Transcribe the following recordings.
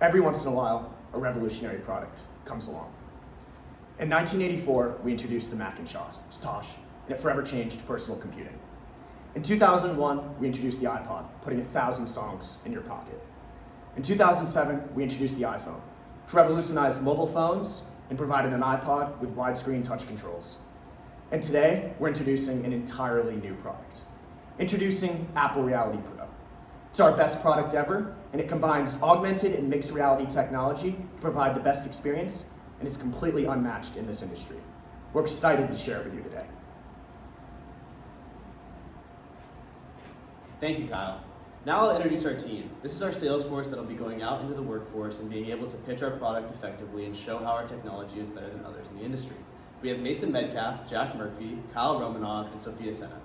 Every once in a while, a revolutionary product comes along. In 1984, we introduced the Macintosh, and it forever changed personal computing. In 2001, we introduced the iPod, putting 1,000 songs in your pocket. In 2007, we introduced the iPhone, which revolutionized mobile phones and provided an iPod with widescreen touch controls. And today, we're introducing an entirely new product. Introducing Apple Reality Pro. It's our best product ever, and it combines augmented and mixed reality technology to provide the best experience, and it's completely unmatched in this industry. We're excited to share it with you today. Thank you, Kyle. Now I'll introduce our team. This is our sales force that will be going out into the workforce and being able to pitch our product effectively and show how our technology is better than others in the industry. We have Mason Metcalf, Jack Murphy, Kyle Romanov, and Sophia Sena.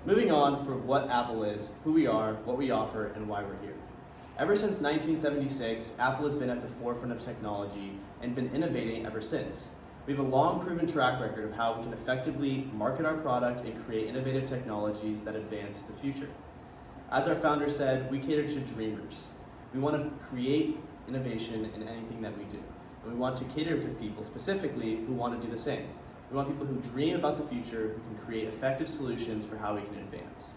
Moving on for what Apple is, who we are, what we offer, and why we're here. Ever since 1976, Apple has been at the forefront of technology and been innovating ever since. We have a long proven track record of how we can effectively market our product and create innovative technologies that advance the future. As our founder said, we cater to dreamers. We want to create innovation in anything that we do. And we want to cater to people specifically who want to do the same. We want people who dream about the future, who can create effective solutions for how we can advance.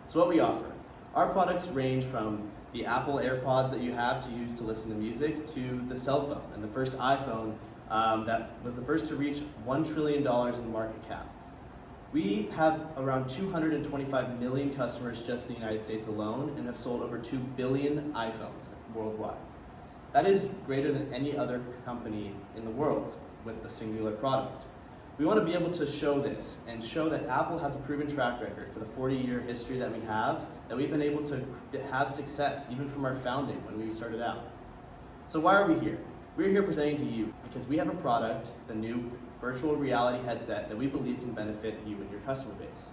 So what we offer. Our products range from the Apple AirPods that you have to use to listen to music to the cell phone and the first iPhone that was the first to reach $1 trillion in market cap. We have around 225 million customers just in the United States alone and have sold over 2 billion iPhones worldwide. That is greater than any other company in the world with a singular product. We want to be able to show this and show that Apple has a proven track record for the 40-year history that we have, that we've been able to have success even from our founding when we started out. So why are we here? We're here presenting to you because we have a product, the new virtual reality headset, that we believe can benefit you and your customer base.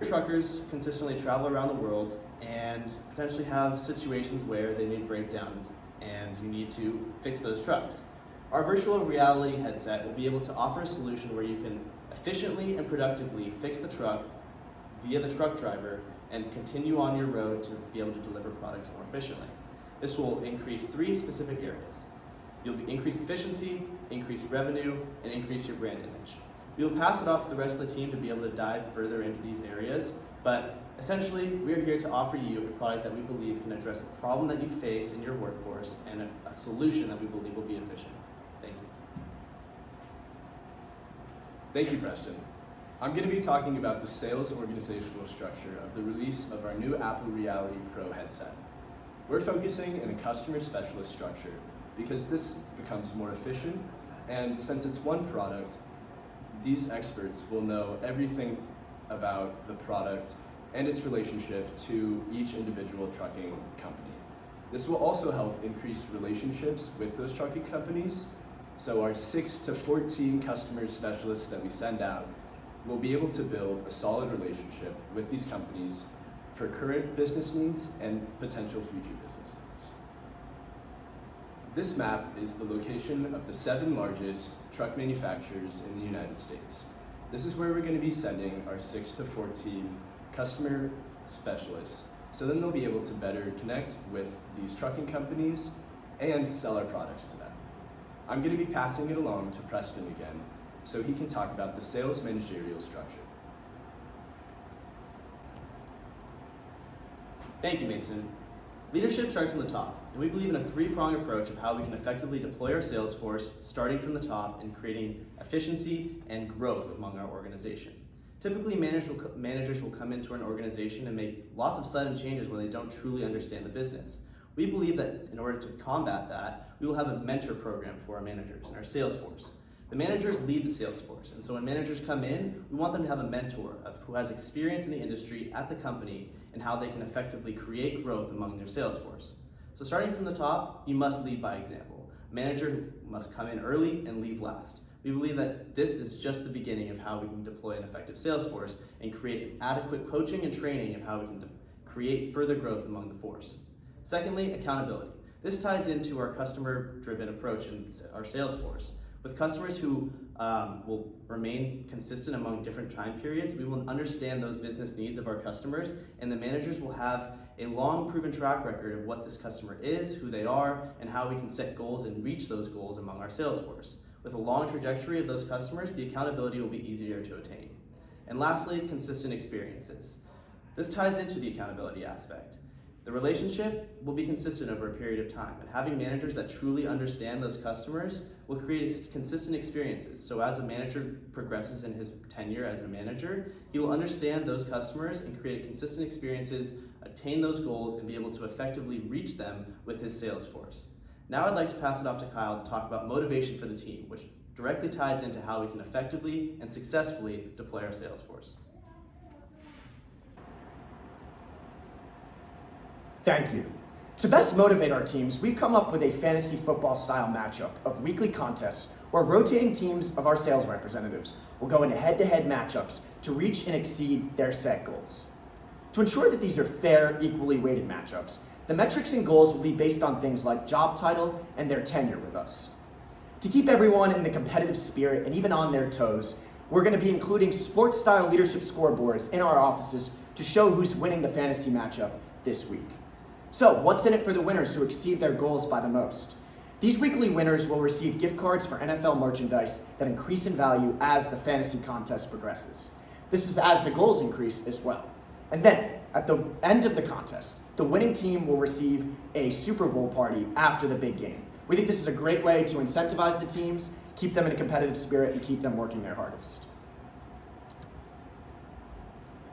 Truckers consistently travel around the world and potentially have situations where they need breakdowns and you need to fix those trucks. Our virtual reality headset will be able to offer a solution where you can efficiently and productively fix the truck via the truck driver and continue on your road to be able to deliver products more efficiently. This will increase 3 specific areas. You'll increase efficiency, increase revenue, and increase your brand image. We'll pass it off to the rest of the team to be able to dive further into these areas, but essentially, we're here to offer you a product that we believe can address the problem that you face in your workforce and a solution that we believe will be efficient. Thank you. Thank you, Preston. I'm going to be talking about the sales organizational structure of the release of our new Apple Reality Pro headset. We're focusing in a customer specialist structure because this becomes more efficient, and since it's one product, these experts will know everything about the product and its relationship to each individual trucking company. This will also help increase relationships with those trucking companies, so our 6 to 14 customer specialists that we send out will be able to build a solid relationship with these companies for current business needs and potential future business needs. This map is the location of the 7 largest truck manufacturers in the United States. This is where we're going to be sending our 6 to 14 customer specialists, so then they'll be able to better connect with these trucking companies and sell our products to them. I'm going to be passing it along to Preston again, so he can talk about the sales managerial structure. Thank you, Mason. Leadership starts from the top, and we believe in a 3-pronged approach of how we can effectively deploy our sales force, starting from the top and creating efficiency and growth among our organization. Typically, managers will come into an organization and make lots of sudden changes when they don't truly understand the business. We believe that in order to combat that, we will have a mentor program for our managers and our sales force. The managers lead the sales force, and so when managers come in, we want them to have a mentor who has experience in the industry at the company and how they can effectively create growth among their sales force. So starting from the top, you must lead by example. A manager must come in early and leave last. We believe that this is just the beginning of how we can deploy an effective sales force and create adequate coaching and training of how we can create further growth among the force. Secondly, accountability. This ties into our customer-driven approach in our sales force. With customers who will remain consistent among different time periods, we will understand those business needs of our customers, and the managers will have a long proven track record of what this customer is, who they are, and how we can set goals and reach those goals among our sales force. With a long trajectory of those customers, the accountability will be easier to attain. And lastly, consistent experiences. This ties into the accountability aspect. The relationship will be consistent over a period of time, and having managers that truly understand those customers will create consistent experiences. So as a manager progresses in his tenure as a manager, he will understand those customers and create consistent experiences, attain those goals, and be able to effectively reach them with his sales force. Now I'd like to pass it off to Kyle to talk about motivation for the team, which directly ties into how we can effectively and successfully deploy our sales force. Thank you. To best motivate our teams, we've come up with a fantasy football style matchup of weekly contests where rotating teams of our sales representatives will go into head-to-head matchups to reach and exceed their set goals. To ensure that these are fair, equally weighted matchups, the metrics and goals will be based on things like job title and their tenure with us. To keep everyone in the competitive spirit and even on their toes, we're going to be including sports-style leadership scoreboards in our offices to show who's winning the fantasy matchup this week. So, what's in it for the winners who exceed their goals by the most? These weekly winners will receive gift cards for NFL merchandise that increase in value as the fantasy contest progresses. This is as the goals increase as well. And then, at the end of the contest, the winning team will receive a Super Bowl party after the big game. We think this is a great way to incentivize the teams, keep them in a competitive spirit, and keep them working their hardest.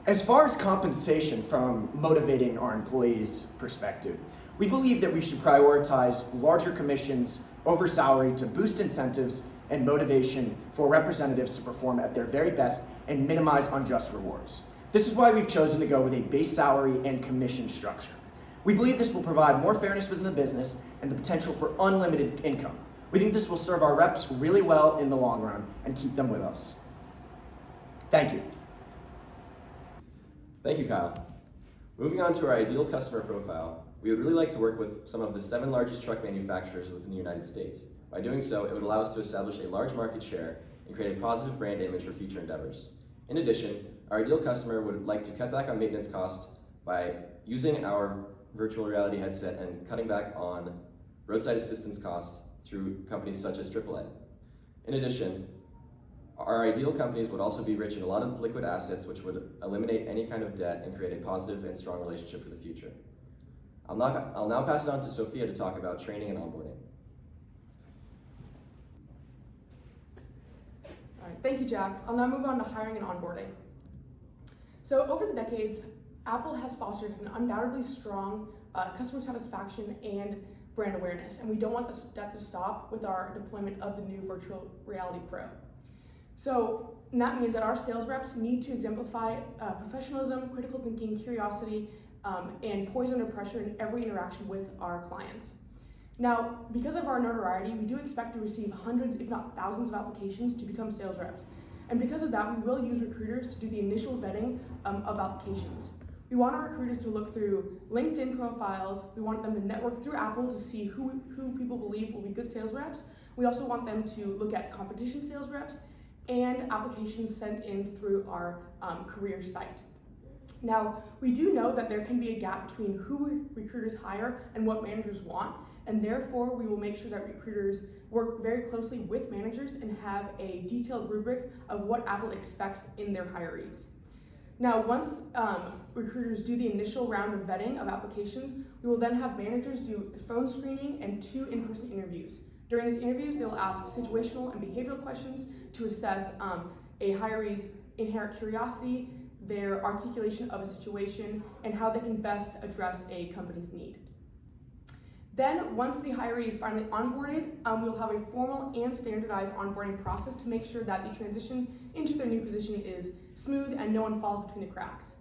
As far as compensation from motivating our employees' perspective, we believe that we should prioritize larger commissions over salary to boost incentives and motivation for representatives to perform at their very best and minimize unjust rewards. This is why we've chosen to go with a base salary and commission structure. We believe this will provide more fairness within the business and the potential for unlimited income. We think this will serve our reps really well in the long run and keep them with us. Thank you. Thank you, Kyle. Moving on to our ideal customer profile, we would really like to work with some of the 7 largest truck manufacturers within the United States. By doing so, it would allow us to establish a large market share and create a positive brand image for future endeavors. In addition, our ideal customer would like to cut back on maintenance costs by using our virtual reality headset and cutting back on roadside assistance costs through companies such as AAA. In addition, our ideal companies would also be rich in a lot of liquid assets, which would eliminate any kind of debt and create a positive and strong relationship for the future. I'll now pass it on to Sophia to talk about training and onboarding. All right, thank you, Jack. I'll now move on to hiring and onboarding. So over the decades, Apple has fostered an undoubtedly strong customer satisfaction and brand awareness, and we don't want that to stop with our deployment of the new Virtual Reality Pro. So that means that our sales reps need to exemplify professionalism, critical thinking, curiosity, and poise under pressure in every interaction with our clients. Now, because of our notoriety, we do expect to receive hundreds, if not thousands, of applications to become sales reps. And because of that, we will use recruiters to do the initial vetting of applications. We want our recruiters to look through LinkedIn profiles. We want them to network through Apple to see who people believe will be good sales reps. We also want them to look at competition sales reps and applications sent in through our career site. Now, we do know that there can be a gap between who recruiters hire and what managers want, and therefore we will make sure that recruiters work very closely with managers and have a detailed rubric of what Apple expects in their hirees. Now, once recruiters do the initial round of vetting of applications, we will then have managers do phone screening and 2 in-person interviews. During these interviews, they will ask situational and behavioral questions to assess a hiree's inherent curiosity, their articulation of a situation, and how they can best address a company's need. Then, once the hiree is finally onboarded, we'll have a formal and standardized onboarding process to make sure that the transition into their new position is smooth and no one falls between the cracks.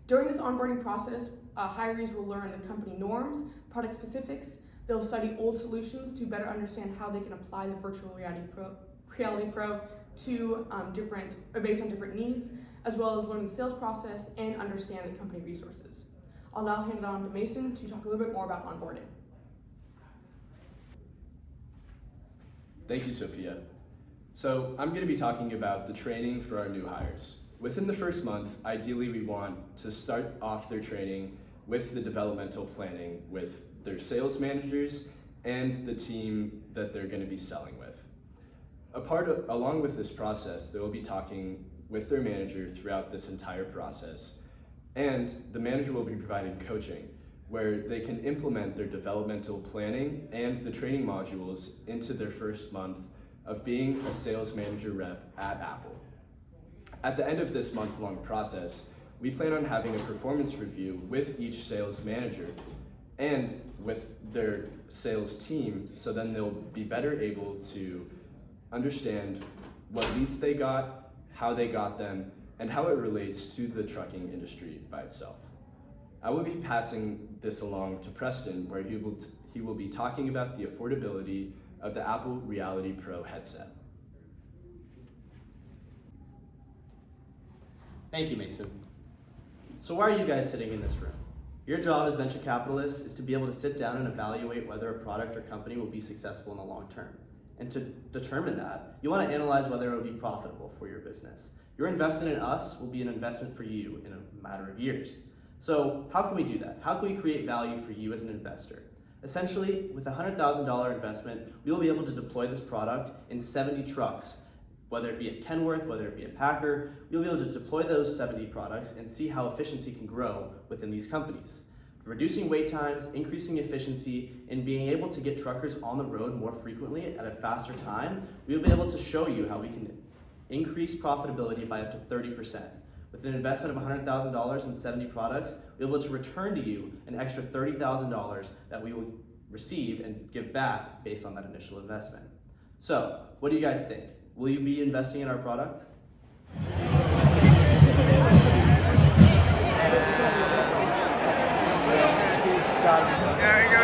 During this onboarding process, hirees will learn the company norms, product specifics. They'll study old solutions to better understand how they can apply the Virtual Reality Pro to based on different needs, as well as learn the sales process and understand the company resources. I'll now hand it on to Mason to talk a little bit more about onboarding. Thank you, Sophia. So I'm going to be talking about the training for our new hires. Within the first month, ideally we want to start off their training with the developmental planning with their sales managers and the team that they're going to be selling with. Along with this process, they will be talking with their manager throughout this entire process, and the manager will be providing coaching where they can implement their developmental planning and the training modules into their first month of being a sales manager rep at Apple. At the end of this month-long process, we plan on having a performance review with each sales manager and with their sales team, so then they'll be better able to understand what leads they got, how they got them, and how it relates to the trucking industry by itself. I will be passing this along to Preston, where he will be talking about the affordability of the Apple Reality Pro headset. Thank you, Mason. So why are you guys sitting in this room? Your job as venture capitalists is to be able to sit down and evaluate whether a product or company will be successful in the long term. And to determine that, you want to analyze whether it will be profitable for your business. Your investment in us will be an investment for you in a matter of years. So how can we do that? How can we create value for you as an investor? Essentially, with a $100,000 investment, we will be able to deploy this product in 70 trucks, whether it be at Kenworth, whether it be at Packer. We'll be able to deploy those 70 products and see how efficiency can grow within these companies. Reducing wait times, increasing efficiency, and being able to get truckers on the road more frequently at a faster time, we'll be able to show you how we can increase profitability by up to 30%. With an investment of $100,000 in 70 products, we'll be able to return to you an extra $30,000 that we will receive and give back based on that initial investment. So, what do you guys think? Will you be investing in our product? There you go.